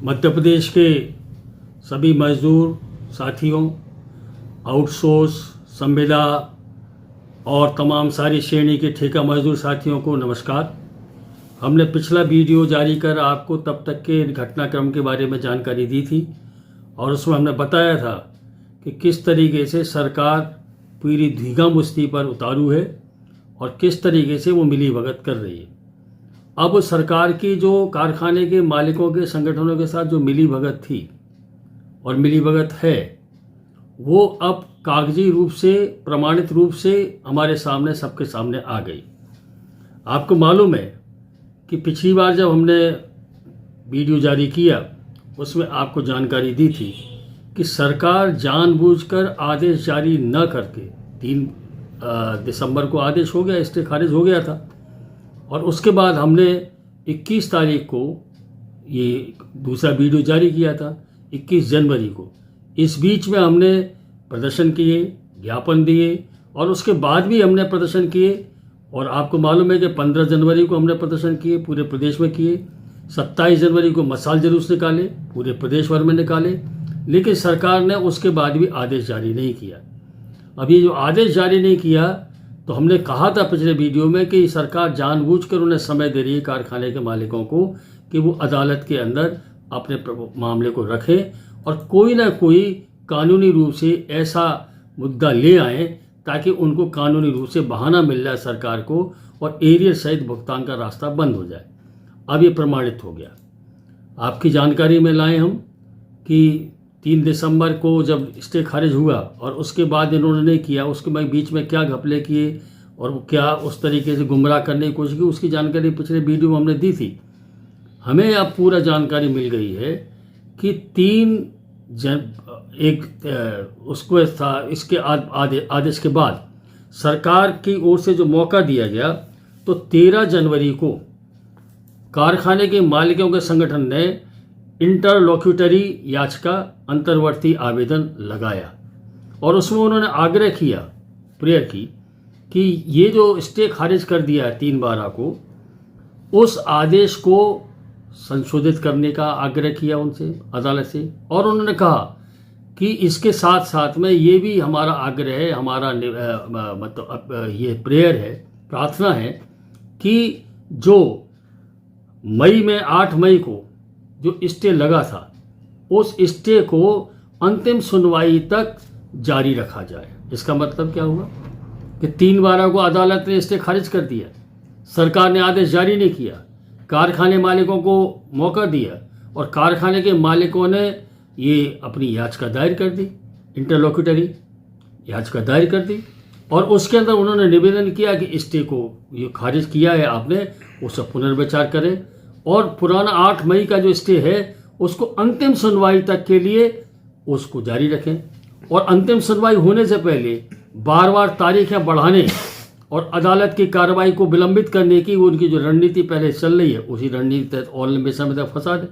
मध्य प्रदेश के सभी मजदूर साथियों, आउटसोर्स, संविदा और तमाम सारी श्रेणी के ठेका मजदूर साथियों को नमस्कार। हमने पिछला वीडियो जारी कर आपको तब तक के घटनाक्रम के बारे में जानकारी दी थी और उसमें हमने बताया था कि किस तरीके से सरकार पूरी धींगा मुश्ती पर उतारू है और किस तरीके से वो मिलीभगत कर रही है। अब सरकार की जो कारखाने के मालिकों के संगठनों के साथ जो मिलीभगत थी और मिलीभगत है, वो अब कागजी रूप से, प्रमाणित रूप से हमारे सामने, सबके सामने आ गई। आपको मालूम है कि पिछली बार जब हमने वीडियो जारी किया उसमें आपको जानकारी दी थी कि सरकार जानबूझकर आदेश जारी न करके 3 दिसंबर को आदेश हो गया, स्टे खारिज हो गया था और उसके बाद हमने 21 तारीख को ये दूसरा वीडियो जारी किया था, 21 जनवरी को। इस बीच में हमने प्रदर्शन किए, ज्ञापन दिए और उसके बाद भी हमने प्रदर्शन किए और आपको मालूम है कि 15 जनवरी को हमने प्रदर्शन किए, पूरे प्रदेश में किए। 27 जनवरी को मशाल जुलूस निकाले, पूरे प्रदेश भर में निकाले, लेकिन सरकार ने उसके बाद भी आदेश जारी नहीं किया। अब ये जो आदेश जारी नहीं किया तो हमने कहा था पिछले वीडियो में कि सरकार जानबूझकर उन्हें समय दे रही है कारखाने के मालिकों को कि वो अदालत के अंदर अपने मामले को रखें और कोई ना कोई कानूनी रूप से ऐसा मुद्दा ले आए ताकि उनको कानूनी रूप से बहाना मिल जाए सरकार को और एरियर सहित भुगतान का रास्ता बंद हो जाए। अब ये प्रमाणित हो गया। आपकी जानकारी में लाए हम कि 3 दिसंबर को जब स्टे खारिज हुआ और उसके बाद इन्होंने नहीं किया, उसके बीच में क्या घपले किए और वो क्या उस तरीके से गुमराह करने की कोशिश की, उसकी जानकारी पिछले वीडियो में हमने दी थी। हमें अब पूरा जानकारी मिल गई है कि 3 उसको था, इसके आदेश के बाद सरकार की ओर से जो मौका दिया गया तो 13 जनवरी को कारखाने के मालिकों के संगठन ने इंटरलॉक्यूटरी याचिका, अंतर्वर्ती आवेदन लगाया और उसमें उन्होंने आग्रह किया, प्रेयर की कि ये जो स्टे खारिज कर दिया है 3/12 को, उस आदेश को संशोधित करने का आग्रह किया उनसे, अदालत से। और उन्होंने कहा कि इसके साथ साथ में ये भी हमारा आग्रह है, हमारा मतलब ये प्रेयर है, प्रार्थना है कि जो मई में 8 मई को जो स्टे लगा था उस स्टे को अंतिम सुनवाई तक जारी रखा जाए। इसका मतलब क्या हुआ कि 3/12 को अदालत ने स्टे खारिज कर दिया, सरकार ने आदेश जारी नहीं किया, कारखाने मालिकों को मौका दिया और कारखाने के मालिकों ने ये अपनी याचिका दायर कर दी, इंटरलॉक्यूटरी याचिका दायर कर दी और उसके अंदर उन्होंने निवेदन किया कि स्टे को ये खारिज किया है आपने, उसे पुनर्विचार करें और पुराना 8 मई का जो स्टे है उसको अंतिम सुनवाई तक के लिए उसको जारी रखें और अंतिम सुनवाई होने से पहले बार-बार तारीखें बढ़ाने और अदालत की कार्रवाई को विलंबित करने की उनकी जो रणनीति पहले चल रही है उसी रणनीति तहत और लंबे समय तक फंसा दें।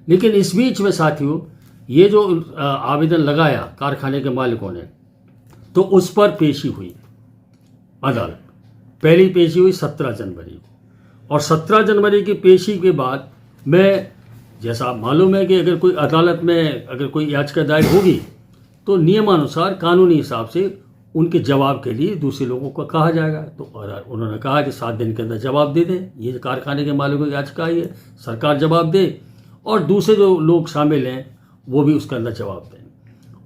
लेकिन इस बीच में साथियों, ये जो आवेदन लगाया कारखाने के मालिकों ने, तो उस पर पेशी हुई अदालत। पहली पेशी हुई 17 जनवरी को और 17 जनवरी की पेशी के बाद मैं, जैसा मालूम है कि अगर कोई अदालत में अगर कोई याचिका दायर होगी तो नियमानुसार, कानूनी हिसाब से उनके जवाब के लिए दूसरे लोगों को कहा जाएगा। तो उन्होंने कहा कि 7 दिन के अंदर जवाब दे दें, ये कारखाने के मालिकों की याचिका आई है, सरकार जवाब दे और दूसरे जो लोग शामिल हैं वो भी उसके अंदर जवाब दें।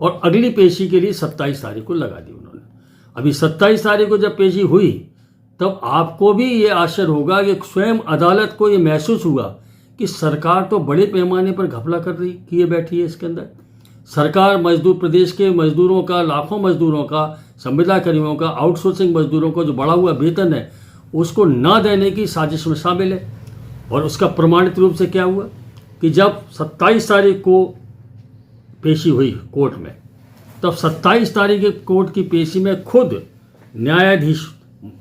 और अगली पेशी के लिए 27 तारीख को लगा दी उन्होंने। अभी 27 तारीख को जब पेशी हुई तब आपको भी ये आश्चर्य होगा कि स्वयं अदालत को ये महसूस हुआ कि सरकार तो बड़े पैमाने पर घपला कर रही किए बैठी है। इसके अंदर सरकार मजदूर, प्रदेश के मजदूरों का, लाखों मजदूरों का, संविदा कर्मियों का, आउटसोर्सिंग मजदूरों का जो बढ़ा हुआ वेतन है उसको ना देने की साजिश में शामिल है। और उसका प्रमाणित रूप से क्या हुआ कि जब 27 तारीख को पेशी हुई कोर्ट में, तब 27 तारीख कोर्ट की पेशी में खुद न्यायाधीश,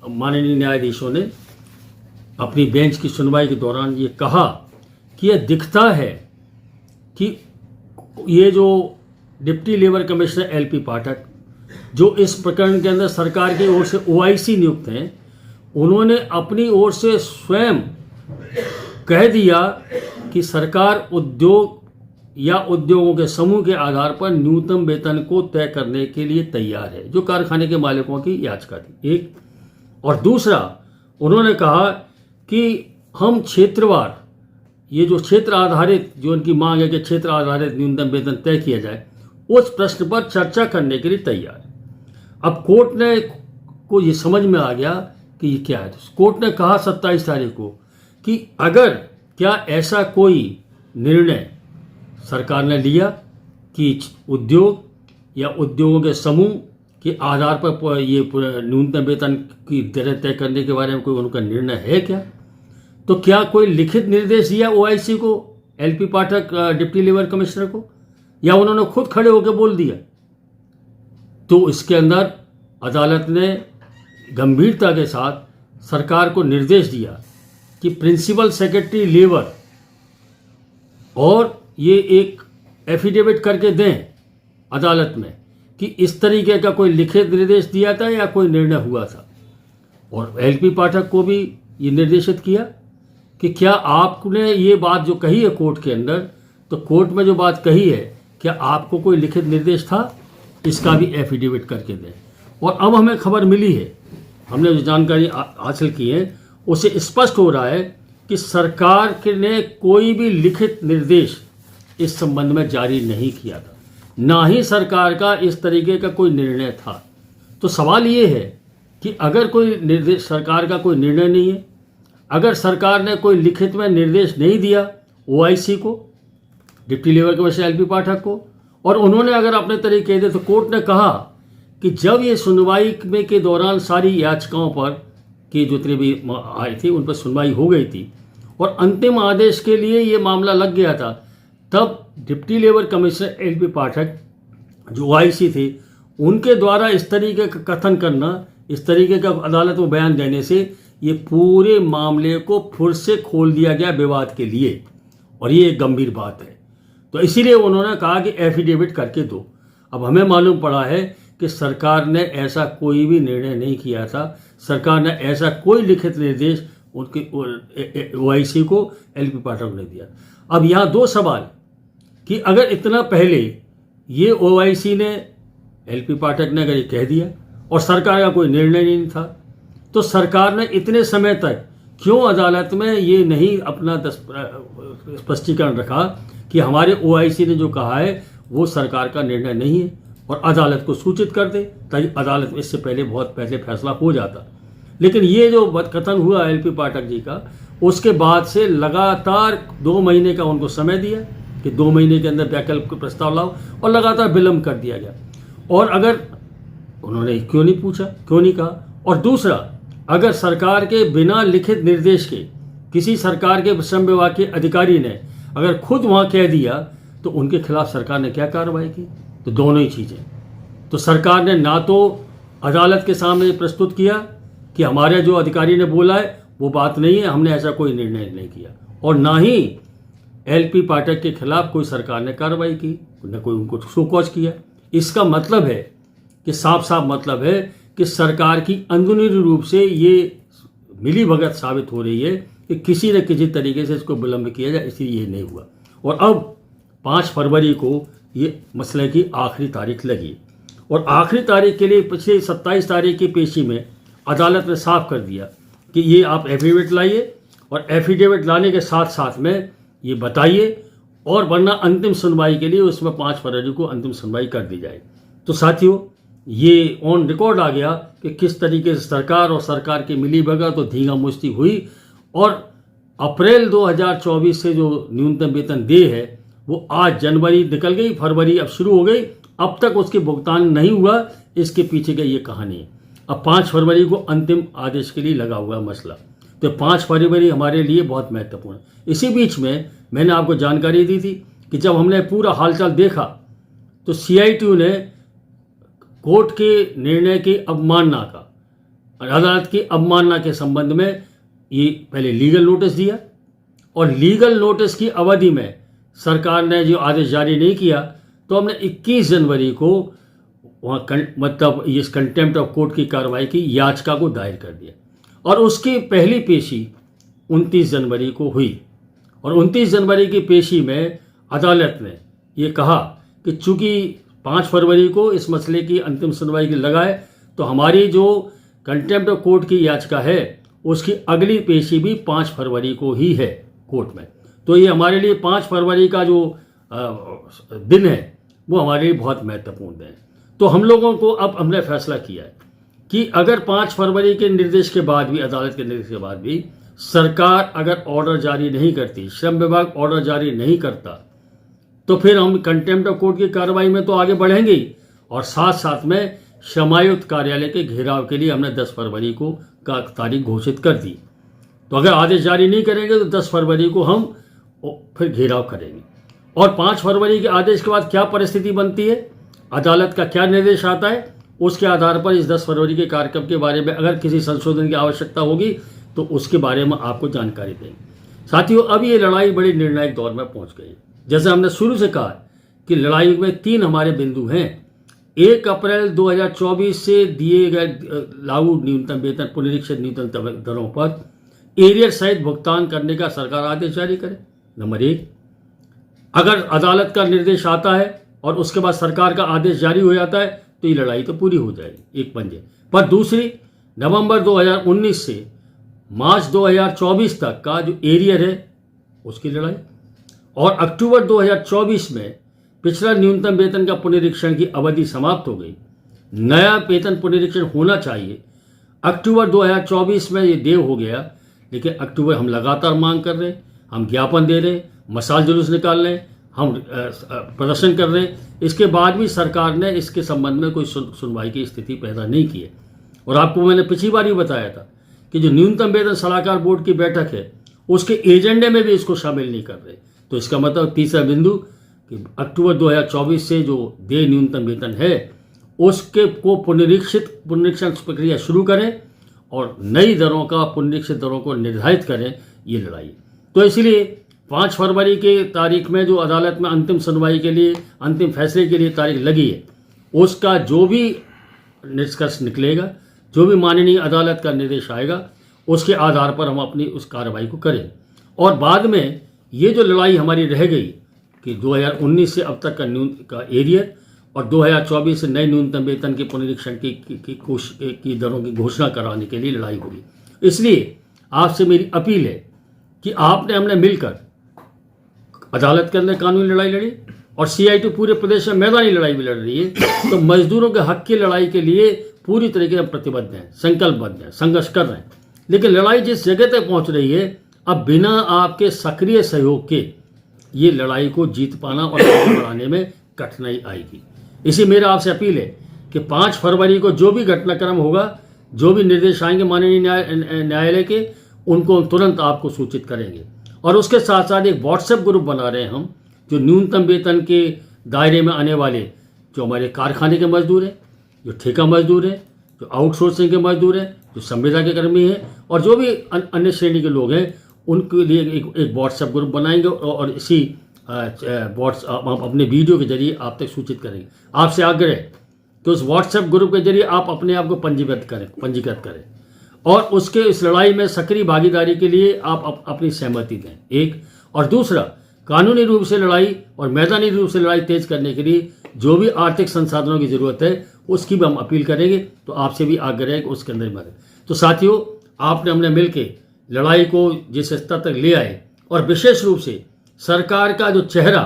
माननीय न्यायाधीशों ने अपनी बेंच की सुनवाई के दौरान ये कहा कि यह दिखता है कि ये जो डिप्टी लेबर कमिश्नर एलपी पाठक, जो इस प्रकरण के अंदर सरकार की ओर से ओआईसी नियुक्त हैं, उन्होंने अपनी ओर से स्वयं कह दिया कि सरकार उद्योग या उद्योगों के समूह के आधार पर न्यूनतम वेतन को तय करने के लिए तैयार है, जो कारखाने के मालिकों की याचिका थी एक। और दूसरा, उन्होंने कहा कि हम क्षेत्रवार, ये जो क्षेत्र आधारित जो उनकी मांग है कि क्षेत्र आधारित न्यूनतम वेतन तय किया जाए, उस प्रश्न पर चर्चा करने के लिए तैयार है। अब कोर्ट ने को ये समझ में आ गया कि ये क्या है। तो कोर्ट ने कहा 27 तारीख को कि अगर क्या ऐसा कोई निर्णय सरकार ने लिया कि उद्योग या उद्योगों के समूह के आधार पर ये न्यूनतम वेतन की दरें तय करने के बारे में कोई उनका निर्णय है क्या, तो क्या कोई लिखित निर्देश दिया ओआईसी को, एलपी पाठक डिप्टी लेबर कमिश्नर को, या उन्होंने खुद खड़े होकर बोल दिया? तो इसके अंदर अदालत ने गंभीरता के साथ सरकार को निर्देश दिया कि प्रिंसिपल सेक्रेटरी लेबर और ये एक एफिडेविट करके दें अदालत में कि इस तरीके का कोई लिखित निर्देश दिया था या कोई निर्णय हुआ था। और एलपी पाठक को भी ये निर्देशित किया कि क्या आपने ये बात जो कही है कोर्ट के अंदर, तो कोर्ट में जो बात कही है क्या आपको कोई लिखित निर्देश था, इसका भी एफिडेविट करके दें। और अब हमें खबर मिली है, हमने जो जानकारी हासिल की है उससे स्पष्ट हो रहा है कि सरकार ने कोई भी लिखित निर्देश इस संबंध में जारी नहीं किया था, ना ही सरकार का इस तरीके का कोई निर्णय था। तो सवाल ये है कि अगर कोई निर्देश, सरकार का कोई निर्णय नहीं है, अगर सरकार ने कोई लिखित में निर्देश नहीं दिया ओआईसी को, डिप्टी लेबर कमिश्नर एलपी पाठक को, और उन्होंने अगर अपने तरीके दे, तो कोर्ट ने कहा कि जब ये सुनवाई में के दौरान सारी याचिकाओं पर की जितने भी आई थी उन पर सुनवाई हो गई थी और अंतिम आदेश के लिए ये मामला लग गया था, तब डिप्टी लेबर कमिश्नर एलपी पाठक जो ओआईसी थे उनके द्वारा इस तरीके का कथन करना, इस तरीके का अदालत में बयान देने से ये पूरे मामले को फिर से खोल दिया गया विवाद के लिए, और ये एक गंभीर बात है। तो इसीलिए उन्होंने कहा कि एफिडेविट करके दो। अब हमें मालूम पड़ा है कि सरकार ने ऐसा कोई भी निर्णय नहीं किया था, सरकार ने ऐसा कोई लिखित निर्देश उनके ओआईसी को एलपी पाठक ने दिया। अब यहाँ दो सवाल कि अगर इतना पहले ये ओआईसी ने, एलपी पाठक ने अगर ये कह दिया और सरकार का कोई निर्णय नहीं था, तो सरकार ने इतने समय तक क्यों अदालत में ये नहीं अपना स्पष्टीकरण रखा कि हमारे ओआईसी ने जो कहा है वो सरकार का निर्णय नहीं है, और अदालत को सूचित कर दे ताकि अदालत में इससे पहले बहुत पहले फैसला हो जाता। लेकिन ये जो कथन हुआ एलपी पाठक जी का, उसके बाद से लगातार 2 महीने का उनको समय दिया कि 2 महीने के अंदर वैकल्पिक प्रस्ताव लाओ, और लगातार विलंब कर दिया गया। और अगर उन्होंने क्यों नहीं पूछा, क्यों नहीं कहा? और दूसरा, अगर सरकार के बिना लिखित निर्देश के किसी सरकार के श्रम विभाग के अधिकारी ने अगर खुद वहाँ कह दिया, तो उनके खिलाफ सरकार ने क्या कार्रवाई की? तो दोनों ही चीज़ें। तो सरकार ने ना तो अदालत के सामने प्रस्तुत किया कि हमारे जो अधिकारी ने बोला है वो बात नहीं है, हमने ऐसा कोई निर्णय नहीं किया, और ना ही एलपी पाठक के खिलाफ कोई सरकार ने कार्रवाई की, न कोई उनको शोकॉज किया। इसका मतलब है कि साफ साफ मतलब है कि सरकार की अंदरूनी रूप से ये मिलीभगत साबित हो रही है कि किसी न किसी तरीके से इसको विलंब किया जाए, इसलिए ये नहीं हुआ। और अब 5 फरवरी को ये मसले की आखिरी तारीख लगी, और आखिरी तारीख के लिए पिछले 27 तारीख की पेशी में अदालत ने साफ कर दिया कि ये आप एफिडेविट लाइए, और एफिडेविट लाने के साथ साथ में ये बताइए, और वरना अंतिम सुनवाई के लिए उसमें 5 फरवरी को अंतिम सुनवाई कर दी जाए। तो साथियों, ये ऑन रिकॉर्ड आ गया कि किस तरीके से सरकार और सरकार की मिलीभगत और धींगा मुश्ती हुई, और अप्रैल 2024 से जो न्यूनतम वेतन दे है वो आज जनवरी निकल गई, फरवरी अब शुरू हो गई, अब तक उसके भुगतान नहीं हुआ। इसके पीछे का ये कहानी है। अब 5 फरवरी को अंतिम आदेश के लिए लगा हुआ मसला, तो 5 फरवरी हमारे लिए बहुत महत्वपूर्ण है। इसी बीच में मैंने आपको जानकारी दी थी कि जब हमने पूरा हालचाल देखा तो CITU ने कोर्ट के निर्णय की अवमानना का, अदालत की अवमानना के संबंध में ये पहले लीगल नोटिस दिया, और लीगल नोटिस की अवधि में सरकार ने जो आदेश जारी नहीं किया, तो हमने 21 जनवरी को वहाँ मतलब इस कंटेम्प्ट ऑफ कोर्ट की कार्रवाई की याचिका को दायर कर दिया, और उसकी पहली पेशी 29 जनवरी को हुई, और 29 जनवरी की पेशी में अदालत ने ये कहा कि चूंकि 5 फरवरी को इस मसले की अंतिम सुनवाई की लगाए, तो हमारी जो कंटेम्प्ट ऑफ कोर्ट की याचिका है उसकी अगली पेशी भी 5 फरवरी को ही है कोर्ट में। तो ये हमारे लिए 5 फरवरी का जो दिन है वो हमारे लिए बहुत महत्वपूर्ण है। तो हम लोगों को अब हमने फैसला किया है कि अगर 5 फरवरी के निर्देश के बाद भी, अदालत के निर्देश के बाद भी सरकार अगर ऑर्डर जारी नहीं करती, श्रम विभाग ऑर्डर जारी नहीं करता, तो फिर हम कंटेम्प्ट ऑफ कोर्ट की कार्रवाई में तो आगे बढ़ेंगे ही, और साथ साथ में श्रमायुक्त कार्यालय के घेराव के लिए हमने 10 फरवरी को का तारीख घोषित कर दी। तो अगर आदेश जारी नहीं करेंगे तो 10 फरवरी को हम फिर घेराव करेंगे। और 5 फरवरी के आदेश के बाद क्या परिस्थिति बनती है, अदालत का क्या निर्देश आता है, उसके आधार पर इस 10 फरवरी के कार्यक्रम के बारे में अगर किसी संशोधन की आवश्यकता होगी तो उसके बारे में आपको जानकारी देंगे। साथियों, अब ये लड़ाई बड़ी निर्णायक दौर में पहुंच गई। जैसे हमने शुरू से कहा कि लड़ाई में 3 हमारे बिंदु हैं। 1 अप्रैल 2024 से दिए गए लागू न्यूनतम वेतन, पुनरीक्षित न्यूनतम दरों पर एरियर सहित भुगतान करने का सरकार आदेश जारी करे। नंबर 1, अगर अदालत का निर्देश आता है और उसके बाद सरकार का आदेश जारी हो जाता है तो ये लड़ाई तो पूरी हो जाएगी एक पंजे पर। दूसरी, नवंबर 2019 से मार्च 2024 तक का जो एरियर है उसकी लड़ाई, और अक्टूबर 2024 में पिछला न्यूनतम वेतन का पुनरीक्षण की अवधि समाप्त हो गई, नया वेतन पुनरीक्षण होना चाहिए। अक्टूबर 2024 में ये देव हो गया, लेकिन अक्टूबर हम लगातार मांग कर रहे हैं, हम ज्ञापन दे रहे हैं, मसाल जुलूस निकाल रहे हैं, हम प्रदर्शन कर रहे हैं। इसके बाद भी सरकार ने इसके संबंध में कोई सुनवाई की स्थिति पैदा नहीं की है। और आपको मैंने पिछली बार ही बताया था कि जो न्यूनतम वेतन सलाहकार बोर्ड की बैठक है उसके एजेंडे में भी इसको शामिल नहीं कर रहे। तो इसका मतलब तीसरा बिंदु कि अक्टूबर 2024 से जो देय न्यूनतम वेतन है उसके को पुनरीक्षण प्रक्रिया शुरू करें और नई दरों का, पुनरीक्षित दरों को निर्धारित करें, ये लड़ाई। तो इसलिए 5 फरवरी के तारीख में जो अदालत में अंतिम सुनवाई के लिए, अंतिम फैसले के लिए तारीख लगी है, उसका जो भी निष्कर्ष निकलेगा, जो भी माननीय अदालत का निर्देश आएगा, उसके आधार पर हम अपनी उस कार्रवाई को करें। और बाद में ये जो लड़ाई हमारी रह गई कि 2019 से अब तक का एरियर और 2024 से नए न्यूनतम वेतन के पुनरीक्षण की दरों की घोषणा कराने के लिए लड़ाई होगी। इसलिए आपसे मेरी अपील है कि आपने हमने मिलकर अदालत के अंदर कानूनी लड़ाई लड़ी और CIT पूरे प्रदेश में मैदानी लड़ाई भी लड़ रही है, तो मजदूरों के हक की लड़ाई के लिए पूरी तरीके से प्रतिबद्ध हैं, संकल्पबद्ध हैं, संघर्ष कर रहे हैं। लेकिन लड़ाई जिस जगह तक पहुंच रही है, अब बिना आपके सक्रिय सहयोग के ये लड़ाई को जीत पाना और आगे बढ़ाने में कठिनाई आएगी। इसी मेरा आपसे अपील है कि 5 फरवरी को जो भी घटनाक्रम होगा, जो भी निर्देश आएंगे माननीय न्यायालय के, उनको तुरंत आपको सूचित करेंगे। और उसके साथ साथ एक व्हाट्सएप ग्रुप बना रहे हैं हम, जो न्यूनतम वेतन के दायरे में आने वाले जो हमारे कारखाने के मजदूर हैं, जो ठेका मजदूर हैं, जो आउटसोर्सिंग के मजदूर हैं, जो संविदा के कर्मी हैं, और जो भी अन्य श्रेणी के लोग हैं, उनके लिए एक व्हाट्सएप ग्रुप बनाएंगे और इसी हम अपने वीडियो के जरिए आप तक सूचित करेंगे। आपसे आग्रह है कि उस व्हाट्सएप ग्रुप के जरिए आप अपने आप को पंजीकृत करें और उसके इस लड़ाई में सक्रिय भागीदारी के लिए आप अपनी सहमति दें, एक। और दूसरा, कानूनी रूप से लड़ाई और मैदानी रूप से लड़ाई तेज करने के लिए जो भी आर्थिक संसाधनों की जरूरत है उसकी भी हम अपील करेंगे। तो आपसे भी आग्रह है कि उसके अंदर मदद। तो साथियों, आपने हमने मिलकर लड़ाई को जिस स्तर तक ले आए और विशेष रूप से सरकार का जो चेहरा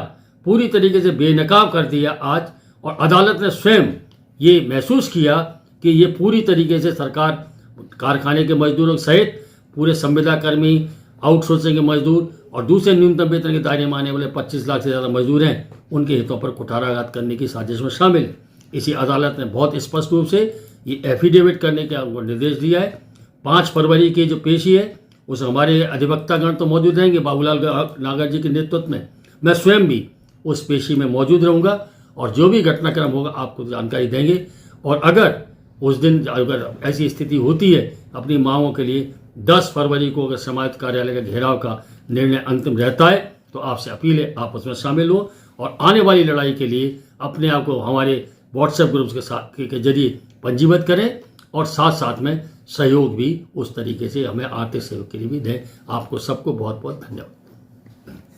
पूरी तरीके से बेनकाब कर दिया आज, और अदालत ने स्वयं ये महसूस किया कि ये पूरी तरीके से सरकार कारखाने के मजदूरों सहित पूरे संविदा कर्मी, आउटसोर्सिंग के मजदूर और दूसरे न्यूनतम वेतन के दायरे में आने वाले 25 लाख से ज़्यादा मजदूर हैं, उनके हितों पर कुठाराघात करने की साजिश में शामिल है। इसी अदालत ने बहुत स्पष्ट रूप से ये एफिडेविट करने का निर्देश दिया है। 5 फरवरी की जो पेशी है उस हमारे अधिवक्तागण तो मौजूद रहेंगे, बाबूलाल नागर जी के नेतृत्व में। मैं स्वयं भी उस पेशी में मौजूद रहूँगा और जो भी घटनाक्रम होगा आपको जानकारी देंगे। और अगर उस दिन अगर ऐसी स्थिति होती है अपनी मांगों के लिए, 10 फरवरी को अगर समाज कार्यालय का घेराव का निर्णय अंतिम रहता है, तो आपसे अपील है आप उसमें शामिल हो और आने वाली लड़ाई के लिए अपने आप को हमारे व्हाट्सएप ग्रुप्स के साथ के जरिए पंजीबद्ध करें और साथ साथ में सहयोग भी उस तरीके से हमें आर्थिक सहयोग के लिए भी दें। आपको सबको बहुत बहुत धन्यवाद।